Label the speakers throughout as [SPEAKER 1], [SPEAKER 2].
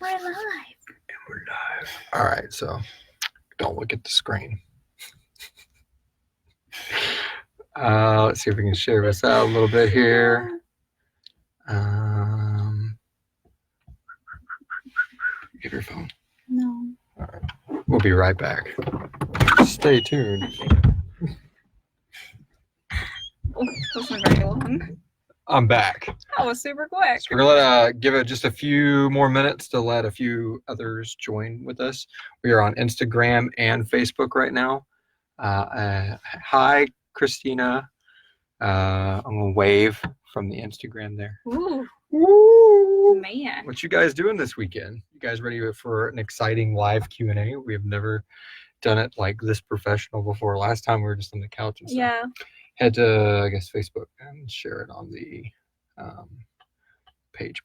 [SPEAKER 1] We're live.
[SPEAKER 2] And we're live. All right, so don't look at the screen. Let's see if we can share this out a little bit here. Give your phone.
[SPEAKER 1] No.
[SPEAKER 2] All right. We'll be right back. Stay tuned.
[SPEAKER 1] Oh, that wasn't very long.
[SPEAKER 2] I'm back.
[SPEAKER 1] That was super quick.
[SPEAKER 2] So we're gonna give it just a few more minutes to let a few others join with us. We are on Instagram and Facebook right now. Hi, Christina. I'm gonna wave from the Instagram there.
[SPEAKER 1] Ooh.
[SPEAKER 2] Woo!
[SPEAKER 1] Man.
[SPEAKER 2] What you guys doing this weekend? You guys ready for an exciting live Q&A? We have never done it like this professional before. Last time we were just on the couch and stuff.
[SPEAKER 1] Yeah.
[SPEAKER 2] Head to, I guess, Facebook and share it on the page.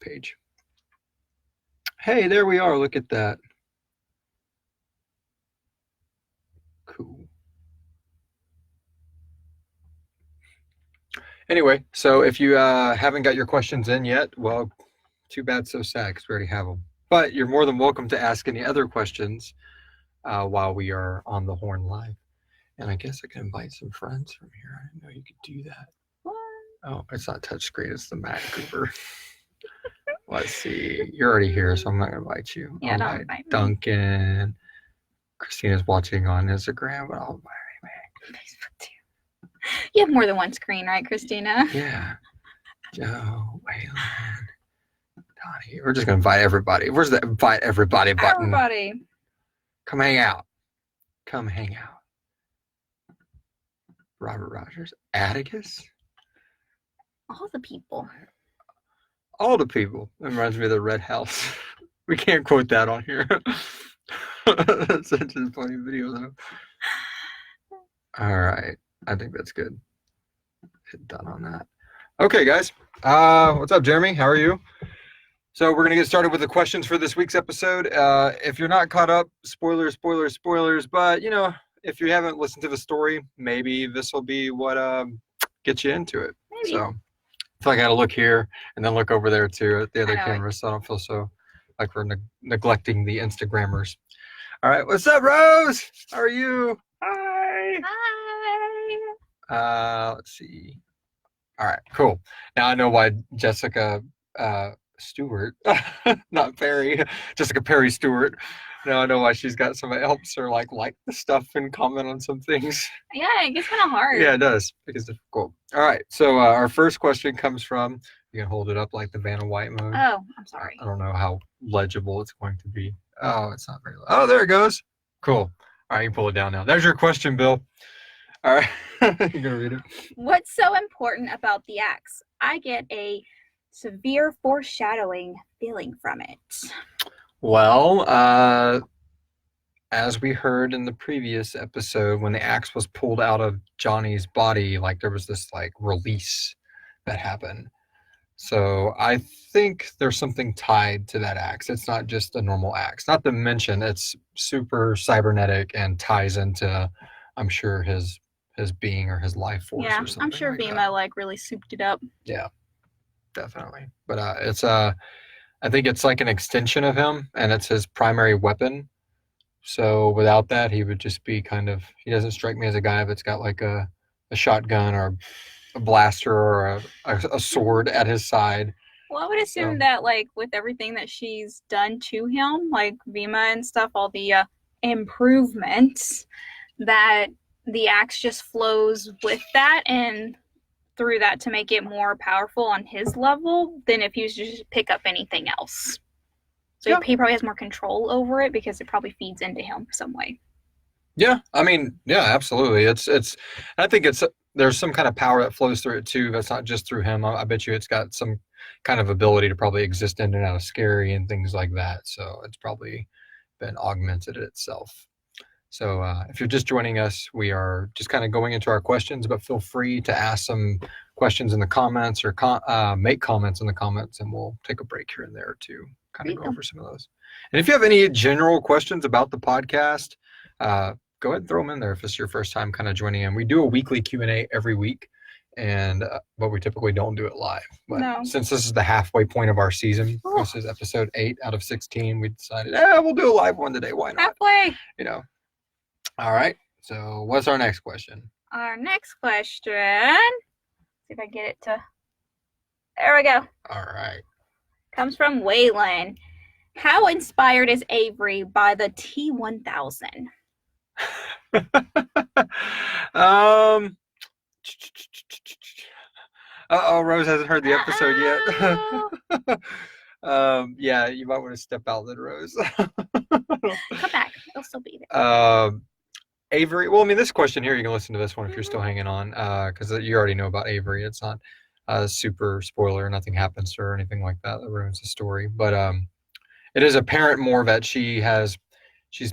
[SPEAKER 2] Hey, there we are. Look at that. Cool. Anyway, so if you haven't got your questions in yet, well, too bad, so sad, because we already have them. But you're more than welcome to ask any other questions while we are on the Horn Live. And I guess I can invite some friends from here. I didn't know you could do that.
[SPEAKER 1] What?
[SPEAKER 2] Oh, it's not touchscreen. It's the Mac Cooper. Let's see. You're already here, so I'm not going to invite you.
[SPEAKER 1] Yeah, don't invite me.
[SPEAKER 2] Duncan. Christina's watching on Instagram, but I'll invite you.
[SPEAKER 1] Facebook too. You have more than one screen, right, Christina?
[SPEAKER 2] Yeah. Joe, Waylon, Donnie. We're just going to invite everybody. Where's the invite everybody button?
[SPEAKER 1] Everybody.
[SPEAKER 2] Come hang out. Come hang out. Robert Rogers. Atticus.
[SPEAKER 1] All the people.
[SPEAKER 2] All the people. It reminds me of the Red House. We can't quote that on here. That's such a funny video, though. All right. I think that's good. Hit done on that. Okay, guys. What's up, Jeremy? How are you? So we're going to get started with the questions for this week's episode. If you're not caught up, spoilers. But, you know, if you haven't listened to the story, maybe this will be what gets you into it.
[SPEAKER 1] Maybe.
[SPEAKER 2] So I feel like I got to look here and then look over there, too, at the other camera, so I don't feel so like we're neglecting the Instagrammers. All right. What's up, Rose? How are you? Hi.
[SPEAKER 1] Hi.
[SPEAKER 2] Let's see. All right, cool. Now I know why Jessica Stewart, not Perry, Jessica Perry Stewart. Now I know why she's got somebody helps her like the stuff and comment on some things.
[SPEAKER 1] Yeah, it gets kind of hard.
[SPEAKER 2] Yeah, it does. It's difficult. All right, so our first question comes from, you can hold it up like the Vanna White mode.
[SPEAKER 1] Oh, I'm sorry.
[SPEAKER 2] I don't know how legible it's going to be. Oh, it's not very. Oh, there it goes. Cool. All right, you can pull it down now. There's your question, Bill. All right, you're gonna read it.
[SPEAKER 1] What's so important about the axe? I get a severe foreshadowing feeling from it.
[SPEAKER 2] Well, as we heard in the previous episode, when the axe was pulled out of Johnny's body, like there was this like release that happened. So I think there's something tied to that axe. It's not just a normal axe. Not to mention it's super cybernetic and ties into, I'm sure, his being or his life force.
[SPEAKER 1] Yeah,
[SPEAKER 2] or something
[SPEAKER 1] I'm sure
[SPEAKER 2] like
[SPEAKER 1] Vima
[SPEAKER 2] that.
[SPEAKER 1] like really souped it up.
[SPEAKER 2] Yeah, definitely. But it's I think it's like an extension of him, and it's his primary weapon. So without that, he would just be kind of. He doesn't strike me as a guy that's got like a shotgun or a blaster or a sword at his side.
[SPEAKER 1] Well, I would assume that like with everything that she's done to him, like Vima and stuff, all the improvements, that the axe just flows with that and through that to make it more powerful on his level than if he was to just pick up anything else. So
[SPEAKER 2] Yeah.
[SPEAKER 1] he probably has more control over it because it probably feeds into him some way.
[SPEAKER 2] Yeah, I mean, yeah, absolutely. It's. I think there's some kind of power that flows through it too. That's not just through him. I bet you it's got some kind of ability to probably exist in and out of scary and things like that. So it's probably been augmented itself. So if you're just joining us, we are just kind of going into our questions, but feel free to ask some questions in the comments or make comments in the comments, and we'll take a break here and there to kind of go over some of those. And if you have any general questions about the podcast, go ahead and throw them in there if it's your first time kind of joining in. We do a weekly Q&A every week, and but we typically don't do it live. But
[SPEAKER 1] No.
[SPEAKER 2] since this is the halfway point of our season,
[SPEAKER 1] Ooh.
[SPEAKER 2] this is episode 8 out of 16. We decided, we'll do a live one today. Why not?
[SPEAKER 1] Halfway.
[SPEAKER 2] You know. All right. So, what's our next question?
[SPEAKER 1] Our next question. See if I get it to. There we go.
[SPEAKER 2] All right.
[SPEAKER 1] Comes from Waylon. How inspired is Avery by the T-1000?
[SPEAKER 2] Rose hasn't heard the episode yet.
[SPEAKER 1] Oh.
[SPEAKER 2] Yeah, you might want to step out then, Rose.
[SPEAKER 1] Come back. It'll still be there.
[SPEAKER 2] Avery. Well, I mean, this question here, you can listen to this one if you're still hanging on, because you already know about Avery. It's not a super spoiler. Nothing happens to her or anything like that ruins the story. But it is apparent more that she's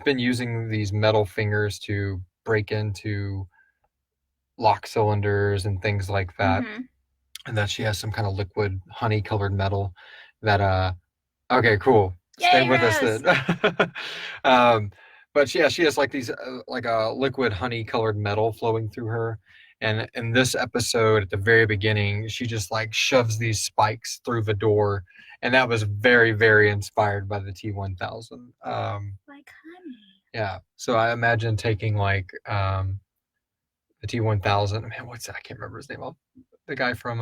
[SPEAKER 2] been using these metal fingers to break into lock cylinders and things like that, and that she has some kind of liquid honey-colored metal that. Okay, cool. Stay with us then. But she has like these like a liquid honey-colored metal flowing through her. And in this episode, at the very beginning, she just like shoves these spikes through the door, and that was very, very inspired by the T-1000.
[SPEAKER 1] Like honey.
[SPEAKER 2] Yeah. So I imagine taking like the T-1000. Man, what's that? I can't remember his name. The guy from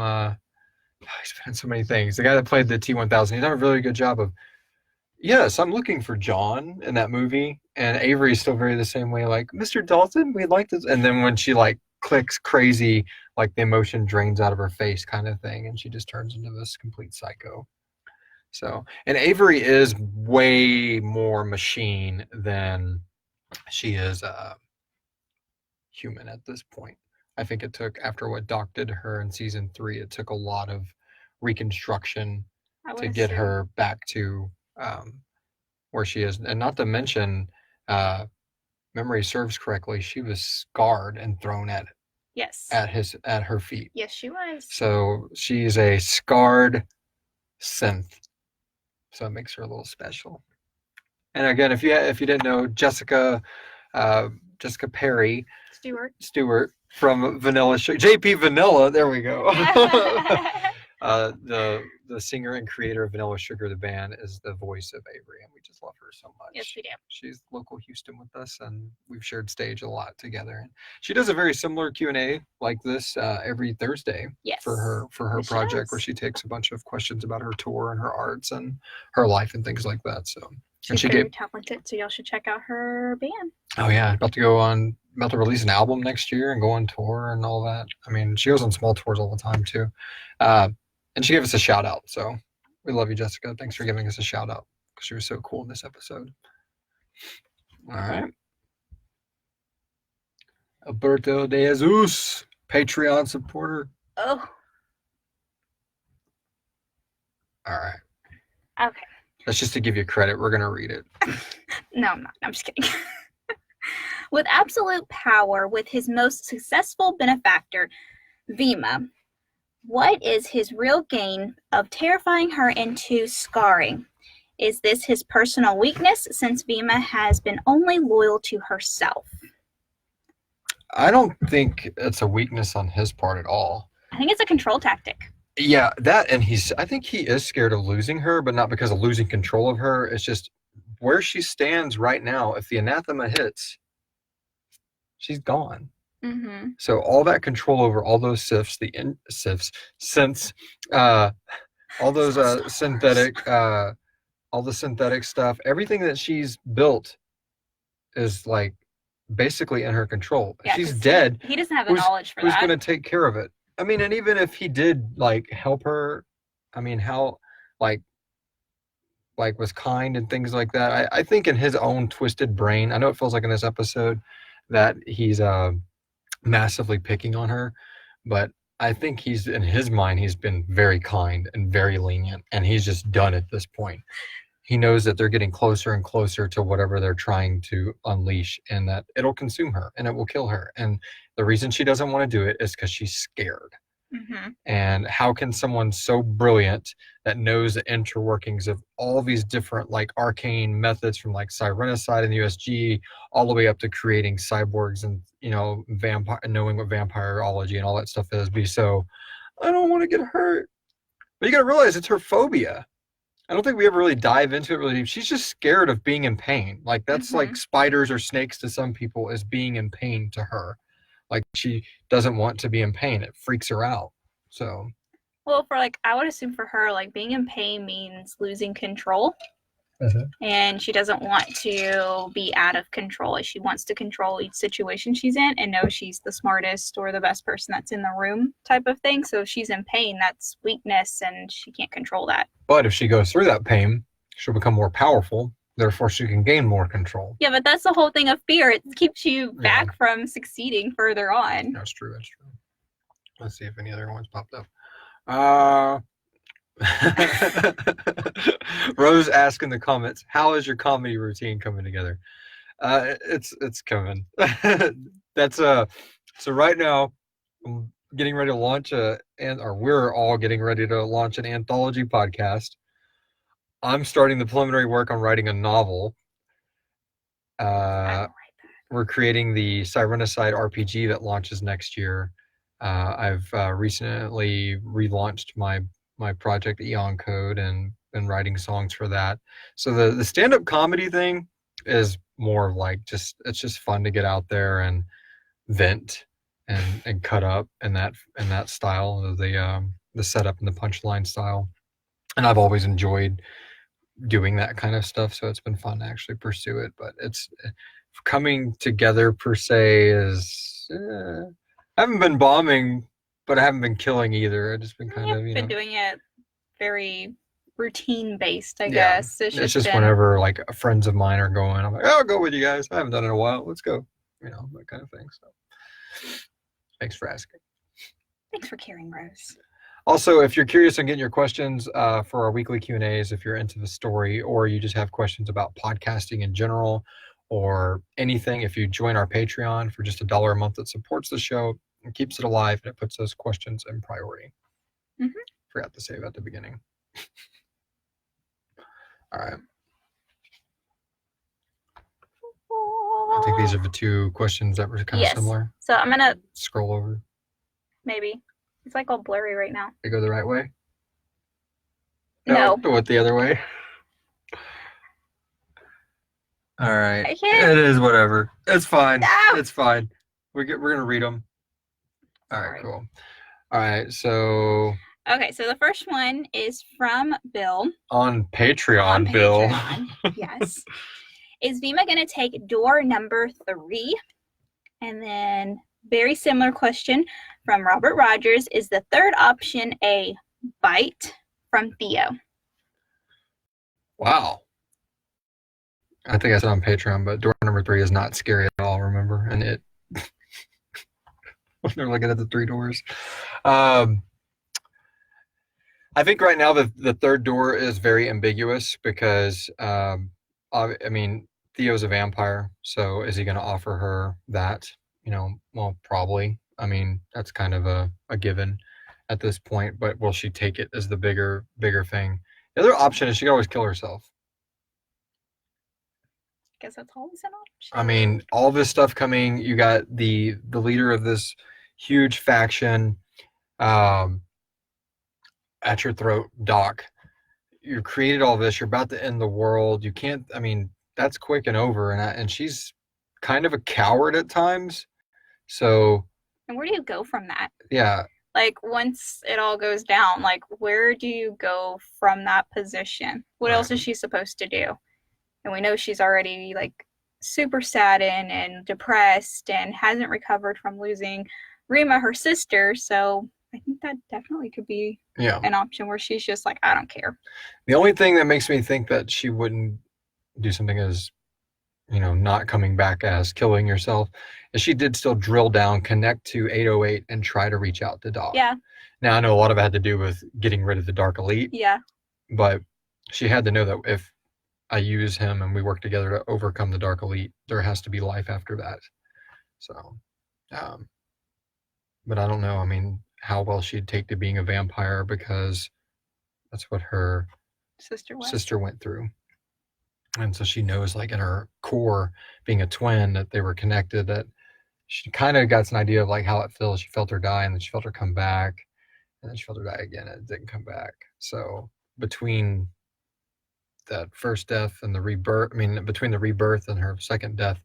[SPEAKER 2] he's been in so many things. The guy that played the T-1000. He's done a really good job of. Yes, I'm looking for John in that movie, and Avery is still very the same way. Like, Mr. Dalton, we like this, and then when she like clicks crazy, like the emotion drains out of her face, kind of thing, and she just turns into this complete psycho. So, and Avery is way more machine than she is human at this point. I think it took, after what Doc did to her in season 3, it took a lot of reconstruction to get her back to where she is. And not to mention, memory serves correctly, she was scarred and thrown at her feet.
[SPEAKER 1] Yes, she was.
[SPEAKER 2] So she's a scarred synth. So it makes her a little special. And again, if you didn't know, Jessica Perry Stewart from Vanilla JP Vanilla, there we go. The singer and creator of Vanilla Sugar, the band, is the voice of Avery, and we just love her so much.
[SPEAKER 1] Yes, we do.
[SPEAKER 2] She's local Houston with us, and we've shared stage a lot together. And she does a very similar Q&A like this every Thursday for her project, where she takes a bunch of questions about her tour and her arts and her life and things like that. So
[SPEAKER 1] she's very talented, so y'all should check out her band.
[SPEAKER 2] Oh yeah, about to release an album next year and go on tour and all that. I mean, she goes on small tours all the time too. And she gave us a shout out. So we love you, Jessica. Thanks for giving us a shout out, because she was so cool in this episode. All right. Alberto De Jesus, Patreon supporter.
[SPEAKER 1] Oh.
[SPEAKER 2] All right.
[SPEAKER 1] Okay.
[SPEAKER 2] That's just to give you credit. We're going to read it.
[SPEAKER 1] No, I'm not. I'm just kidding. With absolute power, with his most successful benefactor, Vima, what is his real gain of terrifying her into scarring? Is this his personal weakness, since Vima has been only loyal to herself?
[SPEAKER 2] I don't think it's a weakness on his part at all.
[SPEAKER 1] I think it's a control tactic.
[SPEAKER 2] Yeah, that, and I think he is scared of losing her, but not because of losing control of her. It's just where she stands right now. If the anathema hits, she's gone.
[SPEAKER 1] Mm-hmm.
[SPEAKER 2] So all that control over all those synths, all those synthetic, all the synthetic stuff, everything that she's built is like basically in her control.
[SPEAKER 1] Yeah,
[SPEAKER 2] she's dead.
[SPEAKER 1] He doesn't have the knowledge for
[SPEAKER 2] who's
[SPEAKER 1] that.
[SPEAKER 2] Who's going to take care of it? I mean, and even if he did like help her, I mean, how like was kind and things like that. I think in his own twisted brain, I know it feels like in this episode that he's massively picking on her, but I think in his mind, he's been very kind and very lenient, and he's just done at this point. He knows that they're getting closer and closer to whatever they're trying to unleash, and that it'll consume her and it will kill her. And the reason she doesn't want to do it is because she's scared.
[SPEAKER 1] Mm-hmm.
[SPEAKER 2] And how can someone so brilliant that knows the interworkings of all these different like arcane methods from like Sirenicide and the USG all the way up to creating cyborgs and vampire, knowing what vampirology and all that stuff is, be so, I don't want to get hurt. But you got to realize it's her phobia. I don't think we ever really dive into it really. She's just scared of being in pain. Like that's like spiders or snakes to some people is being in pain to her. Like she doesn't want to be in pain. It freaks her out. So
[SPEAKER 1] Well, for like, I would assume for her, like, being in pain means losing control. And she doesn't want to be out of control. She wants to control each situation she's in and know she's the smartest or the best person that's in the room type of thing. So if she's in pain, that's weakness and she can't control that.
[SPEAKER 2] But if she goes through that pain, she'll become more powerful. Therefore, she can gain more control.
[SPEAKER 1] Yeah, but that's the whole thing of fear. It keeps you back from succeeding further on.
[SPEAKER 2] That's true. That's true. Let's see if any other ones popped up. Rose asked in the comments, how is your comedy routine coming together? It's coming. That's so right now I'm getting ready to launch we're all getting ready to launch an anthology podcast. I'm starting the preliminary work on writing a novel. We're creating the Sirenicide RPG that launches next year. I've recently relaunched my project Eon Code and been writing songs for that. So the stand-up comedy thing is more of like it's just fun to get out there and vent and cut up in that style of the setup and the punchline style. And I've always enjoyed doing that kind of stuff, so it's been fun to actually pursue it. But it's coming together per se is I haven't been bombing, but I haven't been killing either. I've just been kind of
[SPEAKER 1] been doing it very routine based, I guess.
[SPEAKER 2] It's just whenever like friends of mine are going, I'm like, I'll go with you guys. I haven't done it in a while. Let's go. That kind of thing. So thanks for asking.
[SPEAKER 1] Thanks for caring, Rose.
[SPEAKER 2] Also, if you're curious on getting your questions for our weekly Q&As, if you're into the story or you just have questions about podcasting in general or anything, if you join our Patreon for just $1 a month, that supports the show and keeps it alive, and it puts those questions in priority. Forgot to say that at the beginning. All right. I think these are the two questions that were kind of similar.
[SPEAKER 1] So I'm going to
[SPEAKER 2] scroll over.
[SPEAKER 1] Maybe. It's like all blurry right now.
[SPEAKER 2] They go the right way?
[SPEAKER 1] No.
[SPEAKER 2] What, the other way? All right. It is whatever. It's fine. It's fine. We're going to read them. All right, cool. All right, so...
[SPEAKER 1] Okay, so the first one is from Bill.
[SPEAKER 2] On Patreon, Bill.
[SPEAKER 1] Yes. Is Vima going to take door number 3? And then, very similar question from Robert Rogers. Is the third option a bite? From Theo.
[SPEAKER 2] Wow. I think I said on Patreon, but door number 3 is not scary at all, remember? And it... when they're looking at the 3 doors. I think right now the third door is very ambiguous because, I mean, Theo's a vampire, so is he going to offer her that? Well, probably. I mean, that's kind of a given at this point, but will she take it as the bigger thing? The other option is she could always kill herself.
[SPEAKER 1] I guess that's always an option.
[SPEAKER 2] I mean, all this stuff coming, you got the leader of this huge faction at your throat, Doc. You created all this. You're about to end the world. You can't. I mean, that's quick and over. And she's kind of a coward at times. So.
[SPEAKER 1] And where do you go from that?
[SPEAKER 2] Yeah.
[SPEAKER 1] Like once it all goes down, like where do you go from that position? What else is she supposed to do? And we know she's already like super saddened and depressed and hasn't recovered from losing Rima, her sister. So I think that definitely could be an option where she's just like, I don't care.
[SPEAKER 2] The only thing that makes me think that she wouldn't do something as, not coming back as killing yourself is she did still drill down, connect to 808 and try to reach out to Doc.
[SPEAKER 1] Yeah.
[SPEAKER 2] Now I know a lot of it had to do with getting rid of the Dark Elite.
[SPEAKER 1] Yeah.
[SPEAKER 2] But she had to know that if I use him and we work together to overcome the Dark Elite, there has to be life after that. So, but I don't know. I mean, how well she'd take to being a vampire because that's what her sister went through. And so she knows, like, in her core, being a twin, that they were connected, that she kind of got an idea of like how it feels. She felt her die, and then she felt her come back, and then she felt her die again, and it didn't come back. So between that first death and the rebirth, I mean, between the rebirth and her second death,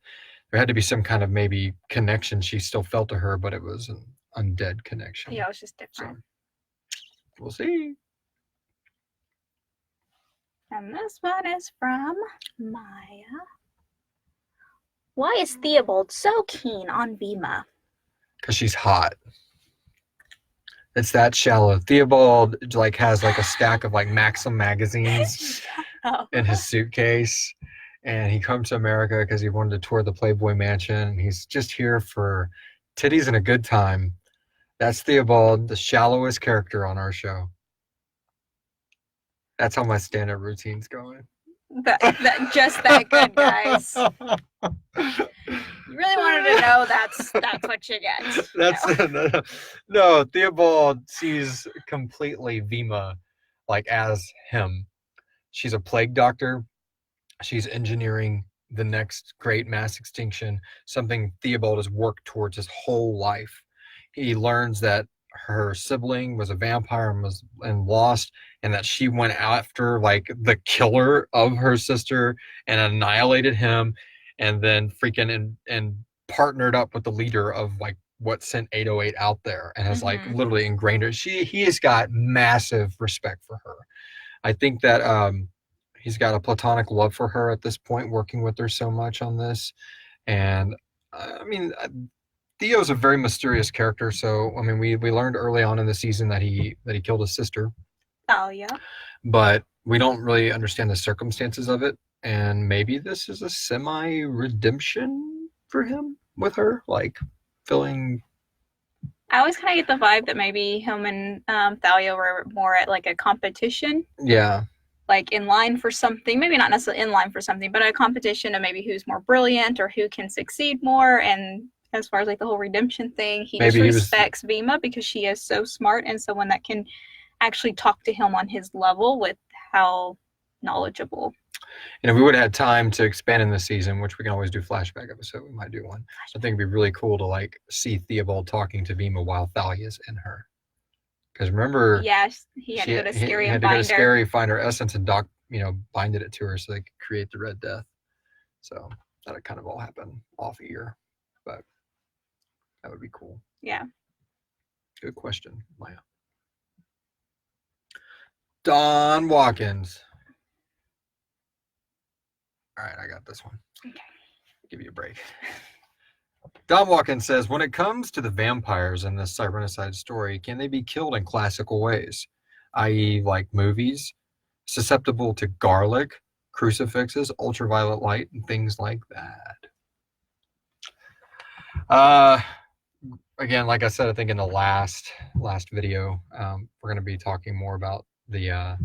[SPEAKER 2] there had to be some kind of maybe connection she still felt to her, but it was an undead connection.
[SPEAKER 1] Yeah, it was just different.
[SPEAKER 2] So we'll see.
[SPEAKER 1] And this one is from Maya. Why is Theobald so keen on Vima?
[SPEAKER 2] Because she's hot. It's that shallow. Theobald like has like a stack of like Maxim magazines in his suitcase, and he comes to America because he wanted to tour the Playboy Mansion. He's just here for titties and a good time. That's Theobald, the shallowest character on our show. That's how my stand-up routine's going.
[SPEAKER 1] Just that good, guys. You really wanted to know that's what you get.
[SPEAKER 2] No, Theobald sees completely Vima like as him. She's a plague doctor. She's engineering the next great mass extinction, something Theobald has worked towards his whole life. He learns that her sibling was a vampire and lost, and that she went after like the killer of her sister and annihilated him, and then freaking and partnered up with the leader of like what sent 808 out there, and has like literally ingrained her. He has got massive respect for her. I think that he's got a platonic love for her at this point, working with her so much on this. And I mean, Theo's a very mysterious character. So I mean, we learned early on in the season that he killed his sister.
[SPEAKER 1] Oh yeah.
[SPEAKER 2] But we don't really understand the circumstances of it, and maybe this is a semi-redemption for him with her, like feeling.
[SPEAKER 1] I always kind of get the vibe that maybe him and Thalia were more at like a competition.
[SPEAKER 2] Yeah.
[SPEAKER 1] Like in line for something, maybe not necessarily in line for something, but a competition of maybe who's more brilliant or who can succeed more. And as far as like the whole redemption thing, he just respects Vima because she is so smart and someone that can actually talk to him on his level with how knowledgeable.
[SPEAKER 2] And if we would have had time to expand in this season, which we can always do flashback episode, we might do one. I think it'd be really cool to like see Theobald talking to Vima while Thalia's in her. Because remember,
[SPEAKER 1] yes, he had to go to Scary and
[SPEAKER 2] find her essence and binded it to her so they could create the Red Death. So that kind of all happened off ear, but that would be cool.
[SPEAKER 1] Yeah.
[SPEAKER 2] Good question, Maya. Don Watkins. All right, I got this one.
[SPEAKER 1] Okay.
[SPEAKER 2] Give you a break. Don Watkins says, when it comes to the vampires in this Sirenicide story, can they be killed in classical ways, i.e. like movies, susceptible to garlic, crucifixes, ultraviolet light, and things like that? Again, like I said, I think in the last video, we're going to be talking more about the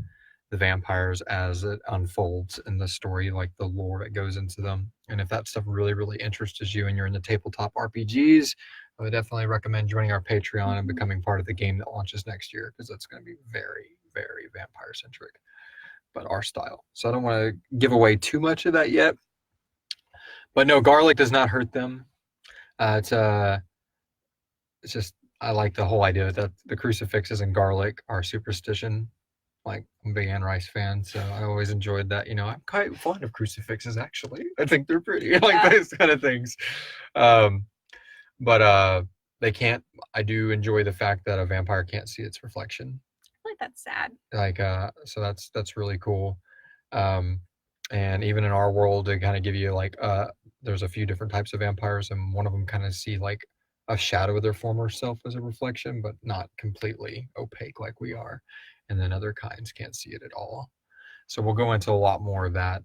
[SPEAKER 2] vampires as it unfolds in the story, like the lore that goes into them. And if that stuff really, really interests you and you're into tabletop RPGs, I would definitely recommend joining our Patreon and becoming part of the game that launches next year, because that's going to be very, very vampire centric, but our style. So I don't want to give away too much of that yet. But no, garlic does not hurt them. It's just, I like the whole idea that the crucifixes and garlic are superstition. Like, I'm a big Anne Rice fan, so I always enjoyed that. I'm quite fond of crucifixes, actually. I think they're pretty, like those kind of things. But they can't. I do enjoy the fact that a vampire can't see its reflection.
[SPEAKER 1] I feel like that's sad.
[SPEAKER 2] So that's really cool. And even in our world, they kind of give you like, there's a few different types of vampires, and one of them kind of see like a shadow of their former self as a reflection, but not completely opaque like we are. And then other kinds can't see it at all. So we'll go into a lot more of that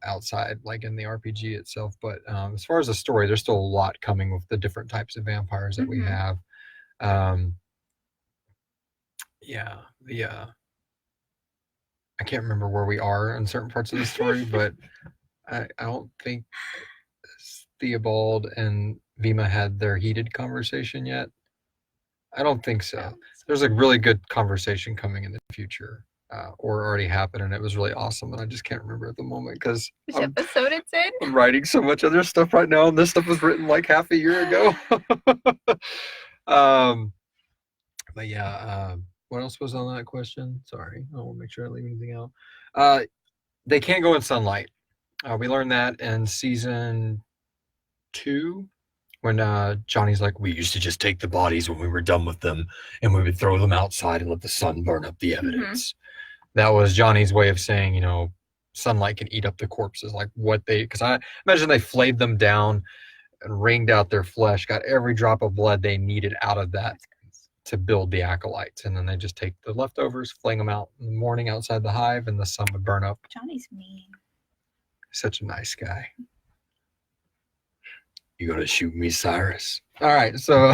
[SPEAKER 2] outside, like in the RPG itself. But as far as the story, there's still a lot coming with the different types of vampires that we have. I can't remember where we are in certain parts of the story, but I don't think Theobald and Vima had their heated conversation yet. I don't think so. There's a really good conversation coming in the future, or already happened, and it was really awesome. And I just can't remember at the moment because
[SPEAKER 1] Which episode it's in?
[SPEAKER 2] I'm writing so much other stuff right now, and this stuff was written like half a year ago. um, but yeah, what else was on that question? Sorry, I want to make sure I leave anything out. They can't go in sunlight. We learned that in season 2 when Johnny's like, we used to just take the bodies when we were done with them and we would throw them outside and let the sun burn up the evidence. That was Johnny's way of saying, you know, sunlight can eat up the corpses. Like what they, because I imagine they flayed them down and wringed out their flesh, got every drop of blood they needed out of that to build the acolytes. And then they just take the leftovers, fling them out in the morning outside the hive, and the sun would burn up.
[SPEAKER 1] Johnny's mean.
[SPEAKER 2] Such a nice guy. You gonna shoot me, Cyrus? All right, so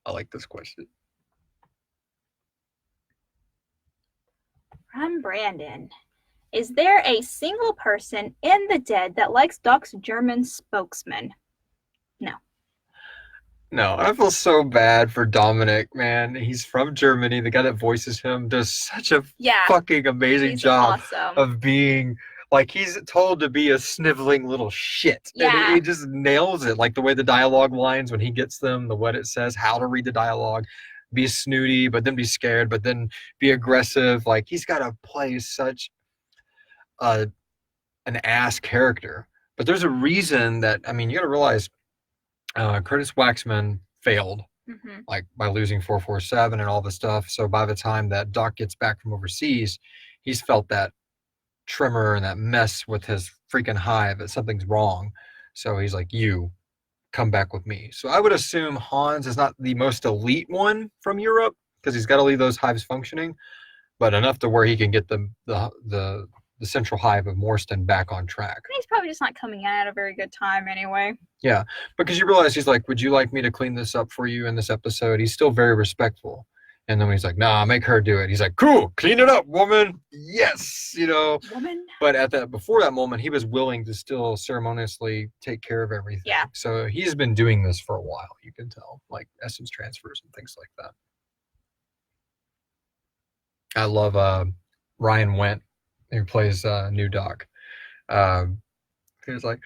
[SPEAKER 2] I like this question.
[SPEAKER 1] From Brandon. Is there a single person in the dead that likes Doc's German spokesman? No.
[SPEAKER 2] No, I feel so bad for Dominic, man. He's from Germany. The guy that voices him does such a fucking amazing job of being like, he's told to be a sniveling little shit.
[SPEAKER 1] Yeah.
[SPEAKER 2] And he just nails it. Like the way the dialogue lines when he gets them, the what it says, how to read the dialogue, be snooty, but then be scared, but then be aggressive. Like he's got to play such an ass character. But there's a reason that, I mean, you got to realize Curtis Waxman failed, like by losing 447 and all the stuff. So by the time that Doc gets back from overseas, he's felt that tremor and that mess with his freaking hive that something's wrong. So he's like, you come back with me. So I would assume Hans is not the most elite one from Europe because he's got to leave those hives functioning, but enough to where he can get the central hive of Morstan back on track.
[SPEAKER 1] He's probably just not coming in at a very good time anyway.
[SPEAKER 2] Yeah, because you realize he's like, would you like me to clean this up for you in this episode? He's still very respectful. And then when he's like, nah, make her do it. He's like, cool, clean it up, woman. Yes, you know.
[SPEAKER 1] Woman.
[SPEAKER 2] But before that moment, he was willing to still ceremoniously take care of everything.
[SPEAKER 1] Yeah.
[SPEAKER 2] So he's been doing this for a while, you can tell, like essence transfers and things like that. I love Ryan Wendt, who plays New Doc. He's like,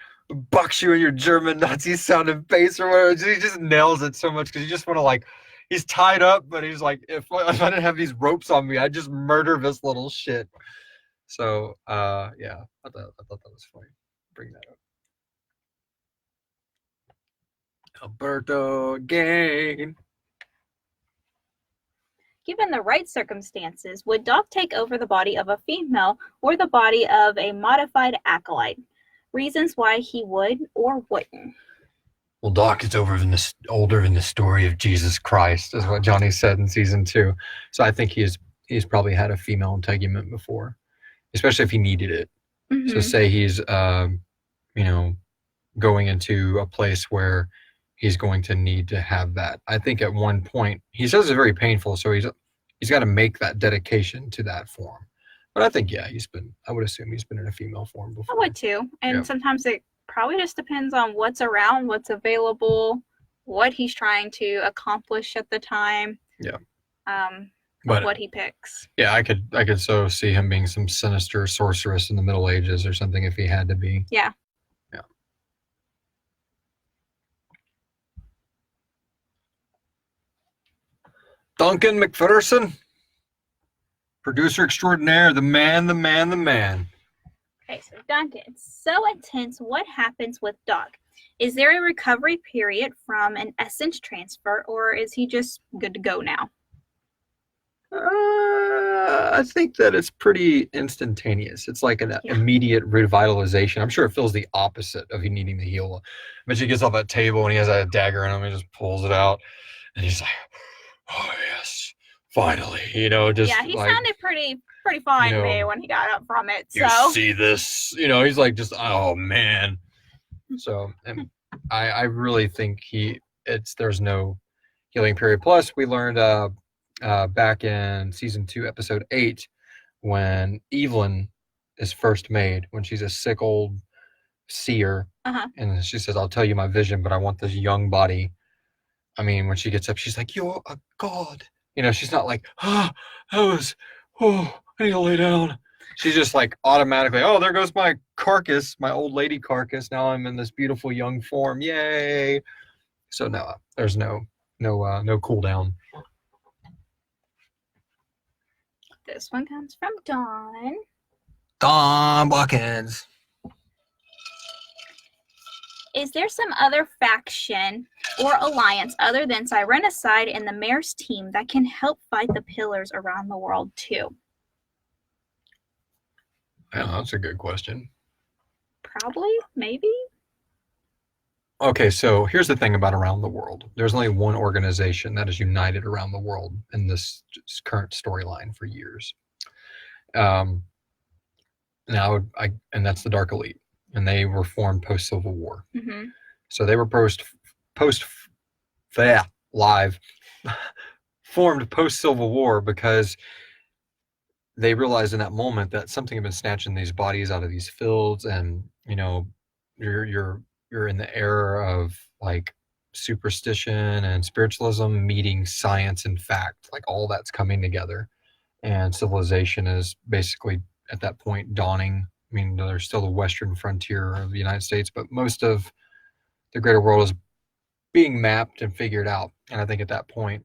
[SPEAKER 2] bucks you in your German Nazi sounding bass or whatever. He just nails it so much because you just want to like, he's tied up, but he's like, if I didn't have these ropes on me, I'd just murder this little shit. So, yeah, I thought that was funny. Bring that up. Alberto again.
[SPEAKER 1] Given the right circumstances, would Doc take over the body of a female or the body of a modified acolyte? Reasons why he would or wouldn't.
[SPEAKER 2] Well, Doc is older than the story of Jesus Christ, is what Johnny said in season 2. So I think he's probably had a female integument before, especially if he needed it. So say he's, going into a place where he's going to need to have that. I think at one point, he says it's very painful, so he's got to make that dedication to that form. But I think, yeah, I would assume he's been in a female form before.
[SPEAKER 1] I would too. And sometimes it probably just depends on what's around, what's available, what he's trying to accomplish at the time.
[SPEAKER 2] Yeah.
[SPEAKER 1] But what he picks.
[SPEAKER 2] Yeah, I could so see him being some sinister sorceress in the Middle Ages or something if he had to be.
[SPEAKER 1] Yeah.
[SPEAKER 2] Yeah. Duncan McPherson, producer extraordinaire, the man.
[SPEAKER 1] Okay, so Duncan, it's so intense. What happens with Doc? Is there a recovery period from an essence transfer, or is he just good to go now?
[SPEAKER 2] I think that it's pretty instantaneous. It's like an immediate revitalization. I'm sure it feels the opposite of he needing to heal. But he gets off that table and he has a dagger in him. He just pulls it out, and he's like, "Oh yes, finally!" He
[SPEAKER 1] sounded pretty fine to me when he got up from it.
[SPEAKER 2] You see this? He's like, just, oh man. So, and I really think there's no healing period. Plus, we learned back in season 2, episode 8, when Evelyn is first made, when she's a sick old seer,
[SPEAKER 1] Uh-huh.
[SPEAKER 2] And she says, "I'll tell you my vision, but I want this young body." I mean, when she gets up, she's like, "You're a god." She's not like, I need to lay down. She's just like automatically, "Oh, there goes my carcass, my old lady carcass. Now I'm in this beautiful young form. Yay." So no, there's no cool down.
[SPEAKER 1] This one comes from Dawn.
[SPEAKER 2] Don Watkins.
[SPEAKER 1] Is there some other faction or alliance other than Sirenicide and the Mayor's team that can help fight the pillars around the world too?
[SPEAKER 2] Yeah, that's a good question.
[SPEAKER 1] Probably, maybe.
[SPEAKER 2] Okay, so here's the thing about around the world. There's only one organization that is united around the world in this current storyline for years. And that's the Dark Elite, and they were formed post Civil War.
[SPEAKER 1] Mm-hmm.
[SPEAKER 2] So they were formed post Civil War because they realized in that moment that something had been snatching these bodies out of these fields, and you're in the era of like superstition and spiritualism meeting science and fact, like all that's coming together, and civilization is basically at that point dawning. I mean, there's still the western frontier of the United States, but most of the greater world is being mapped and figured out. And I think at that point,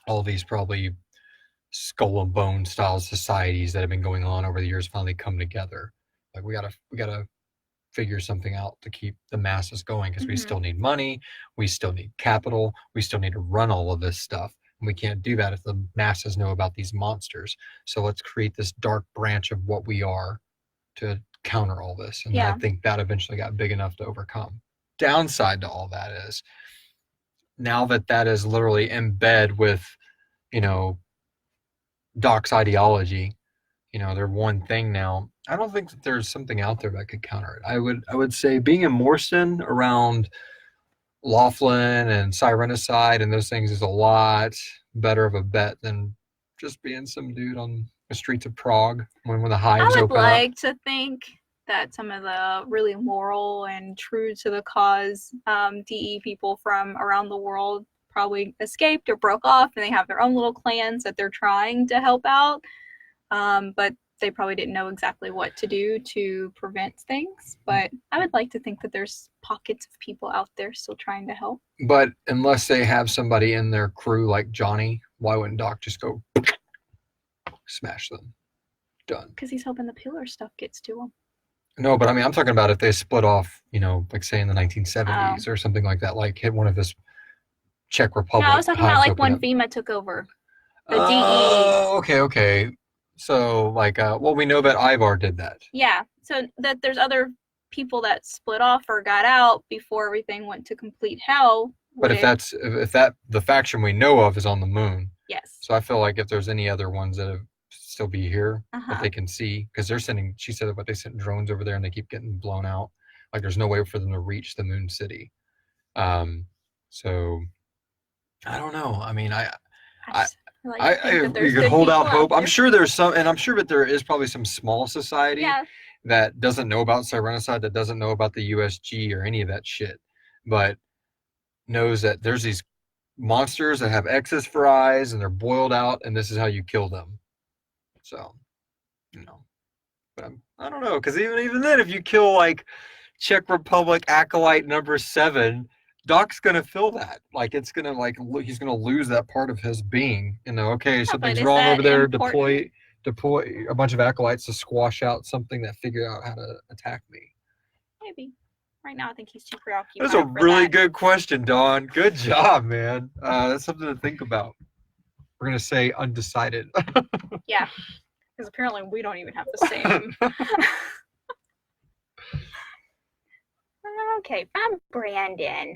[SPEAKER 2] all these probably skull and bone style societies that have been going on over the years finally come together. Like we gotta figure something out to keep the masses going, because we still need money, we still need capital, we still need to run all of this stuff. And we can't do that if the masses know about these monsters. So let's create this dark branch of what we are to counter all this. And I think that eventually got big enough to overcome. Downside to all that is, now that is literally in bed with, Doc's ideology, they're one thing now. I don't think that there's something out there that could counter it. I would say being in Morston around Laughlin and Sirenicide and those things is a lot better of a bet than just being some dude on the streets of Prague when the hives open up.
[SPEAKER 1] I would like to think that some of the really moral and true to the cause DE people from around the world probably escaped or broke off, and they have their own little clans that they're trying to help out. But they probably didn't know exactly what to do to prevent things. But I would like to think that there's pockets of people out there still trying to help.
[SPEAKER 2] But unless they have somebody in their crew like Johnny, why wouldn't Doc just go smash them? Done.
[SPEAKER 1] Because he's hoping the pillar stuff gets to him.
[SPEAKER 2] No, but I mean, I'm talking about if they split off, like say in the 1970s or something like that, like hit one of this Czech Republic.
[SPEAKER 1] No, I was talking about like when Vima took over the DE.
[SPEAKER 2] Oh, okay. So like, we know that Ivar did that.
[SPEAKER 1] Yeah, so that there's other people that split off or got out before everything went to complete hell.
[SPEAKER 2] But if that the faction we know of is on the moon.
[SPEAKER 1] Yes.
[SPEAKER 2] So I feel like if there's any other ones that still be here that they can see, because they're sending, she said that they sent drones over there and they keep getting blown out. Like there's no way for them to reach the moon city. So I don't know. I mean, we could hold out hope. I'm sure there's some, and I'm sure that there is probably some small society that doesn't know about Sirenicide, that doesn't know about the USG or any of that shit, but knows that there's these monsters that have X's for eyes and they're boiled out, and this is how you kill them. So, but I don't know, because even then, if you kill like Czech Republic Acolyte number 7, Doc's gonna feel that. Like it's gonna he's gonna lose that part of his being. Okay, something's wrong over there. Deploy a bunch of acolytes to squash out something that figure out how to attack me.
[SPEAKER 1] Maybe. Right now, I think he's too preoccupied.
[SPEAKER 2] That's a really good question, Dawn. Good job, man. That's something to think about. We're gonna say undecided.
[SPEAKER 1] Yeah, because apparently we don't even have the same. Okay, from Brandon.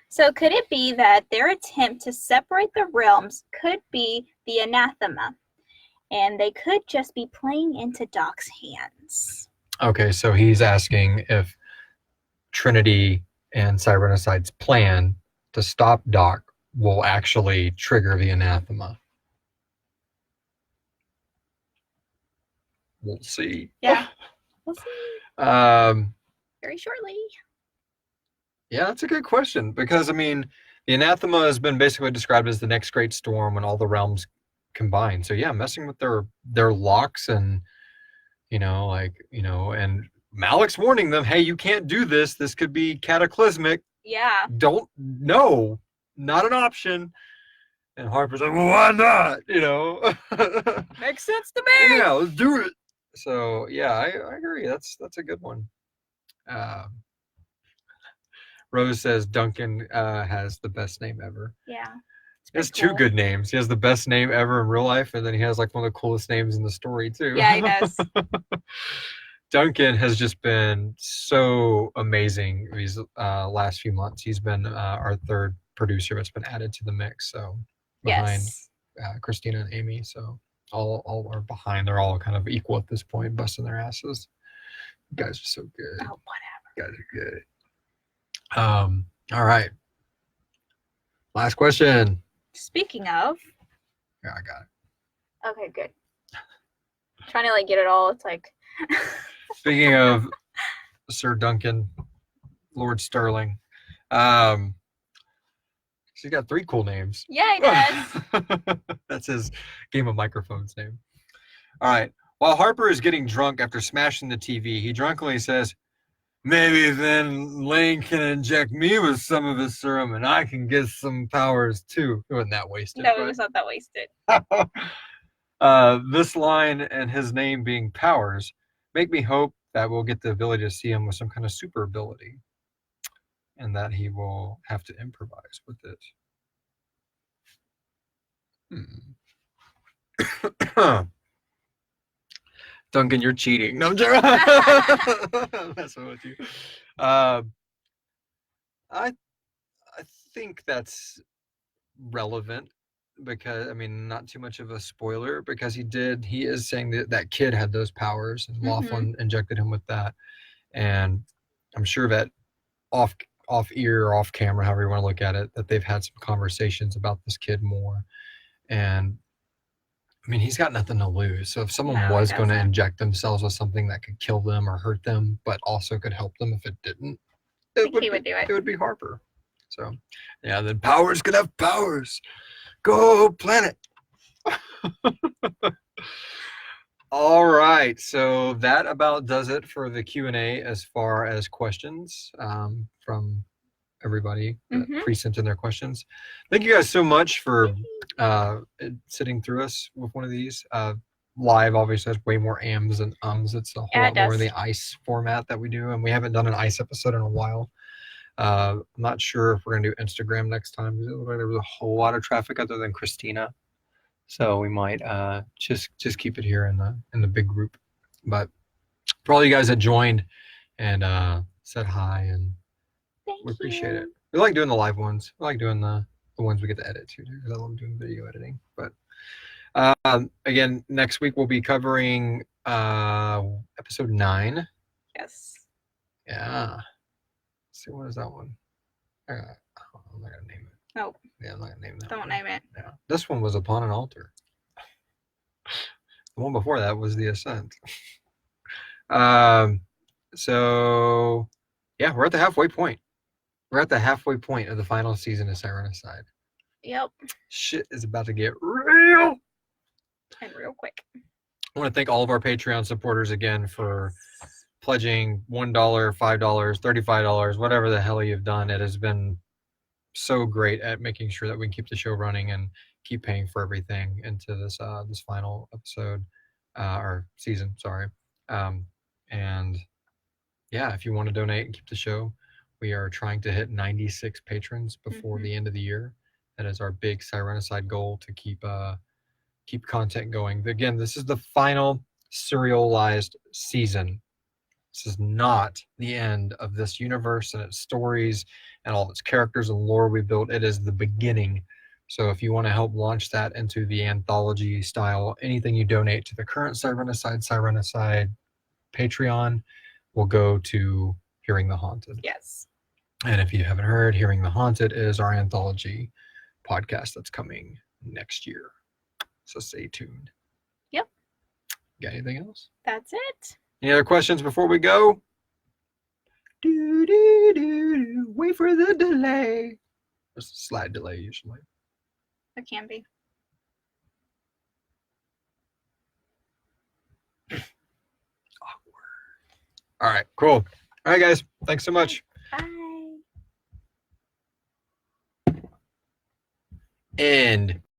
[SPEAKER 1] So could it be that their attempt to separate the realms could be the anathema, and they could just be playing into Doc's hands?
[SPEAKER 2] Okay, so he's asking if Trinity and Sirenicide's plan to stop Doc will actually trigger the anathema. We'll see.
[SPEAKER 1] Yeah, we'll see. Very shortly.
[SPEAKER 2] Yeah, that's a good question because I mean, the anathema has been basically described as the next great storm when all the realms combine. So yeah, messing with their locks and and Malik's warning them, hey, you can't do this. This could be cataclysmic.
[SPEAKER 1] Yeah.
[SPEAKER 2] Don't no, not an option. And Harper's like, well, why not?
[SPEAKER 1] Makes sense to me.
[SPEAKER 2] Yeah, let's do it. So yeah, I agree. That's a good one. Rose says Duncan has the best name ever.
[SPEAKER 1] Yeah.
[SPEAKER 2] He has two good names. He has the best name ever in real life, and then he has like one of the coolest names in the story too.
[SPEAKER 1] Yeah, he does.
[SPEAKER 2] Duncan has just been so amazing these last few months. He's been our third producer that's been added to the mix. So behind Christina and Amy. So all are behind. They're all kind of equal at this point, busting their asses. You guys are so good.
[SPEAKER 1] Oh, whatever.
[SPEAKER 2] You guys are good. All right. Last question.
[SPEAKER 1] Speaking of.
[SPEAKER 2] Yeah, I got it.
[SPEAKER 1] Okay, good. Trying to like get it all. It's like.
[SPEAKER 2] Speaking of Sir Duncan, Lord Sterling, he's got 3 cool names.
[SPEAKER 1] Yeah, he does.
[SPEAKER 2] That's his game of microphones name. All right. While Harper is getting drunk after smashing the TV, he drunkenly says, maybe then Lane can inject me with some of his serum and I can get some powers too. It wasn't that wasted.
[SPEAKER 1] No, it was not that wasted.
[SPEAKER 2] This line and his name being Powers make me hope that we'll get the ability to see him with some kind of super ability and that he will have to improvise with it. Duncan, you're cheating. No, I'm joking. Messing with you. I think that's relevant because, I mean, not too much of a spoiler because he is saying that kid had those powers and Laughlin injected him with that. And I'm sure that off ear or off camera, however you want to look at it, that they've had some conversations about this kid more. And I mean, he's got nothing to lose. So if someone was going to inject themselves with something that could kill them or hurt them, but also could help them if it didn't, he would do it. It would be Harper. So, yeah, then Powers could have powers. Go planet. All right. So that about does it for the Q&A as far as questions from everybody that pre-sent in their questions. Thank you guys so much for sitting through us with one of these. Live obviously has way more ams and ums. It's a whole lot more in the ice format that we do, and we haven't done an ice episode in a while. I'm not sure if we're gonna do Instagram next time because it looked like there was a whole lot of traffic other than Christina, so we might just keep it here in the big group. But for all you guys that joined and said hi, and we appreciate it. We like doing the live ones. We like doing the ones we get to edit too, because I love doing video editing. But again, next week we'll be covering episode 9.
[SPEAKER 1] Yes.
[SPEAKER 2] Yeah. Let's see, what is that one? I'm not gonna name it.
[SPEAKER 1] Nope.
[SPEAKER 2] Yeah, I'm not gonna name that.
[SPEAKER 1] Don't name it.
[SPEAKER 2] Yeah. This one was Upon an Altar. The one before that was The Ascent. So yeah, we're at the halfway point. We're at the halfway point of the final season of Sirenicide.
[SPEAKER 1] Yep.
[SPEAKER 2] Shit is about to get real.
[SPEAKER 1] And real quick.
[SPEAKER 2] I want to thank all of our Patreon supporters again for pledging $1, $5, $35, whatever the hell you've done. It has been so great at making sure that we can keep the show running and keep paying for everything into this this final episode or season. Sorry. And yeah, if you want to donate and keep the show, we are trying to hit 96 patrons before the end of the year. That is our big Sirenicide goal, to keep content going. Again, this is the final serialized season. This is not the end of this universe and its stories and all its characters and lore we built. It is the beginning. So if you want to help launch that into the anthology style, anything you donate to the current Sirenicide Patreon will go to Hearing the Haunted.
[SPEAKER 1] Yes.
[SPEAKER 2] And if you haven't heard, Hearing the Haunted is our anthology podcast that's coming next year. So stay tuned.
[SPEAKER 1] Yep.
[SPEAKER 2] Got anything else?
[SPEAKER 1] That's it.
[SPEAKER 2] Any other questions before we go? Do, do, do, wait for the delay. There's a slide delay usually.
[SPEAKER 1] It can be.
[SPEAKER 2] All right, cool. All right, guys. Thanks so much.
[SPEAKER 1] Bye.
[SPEAKER 2] And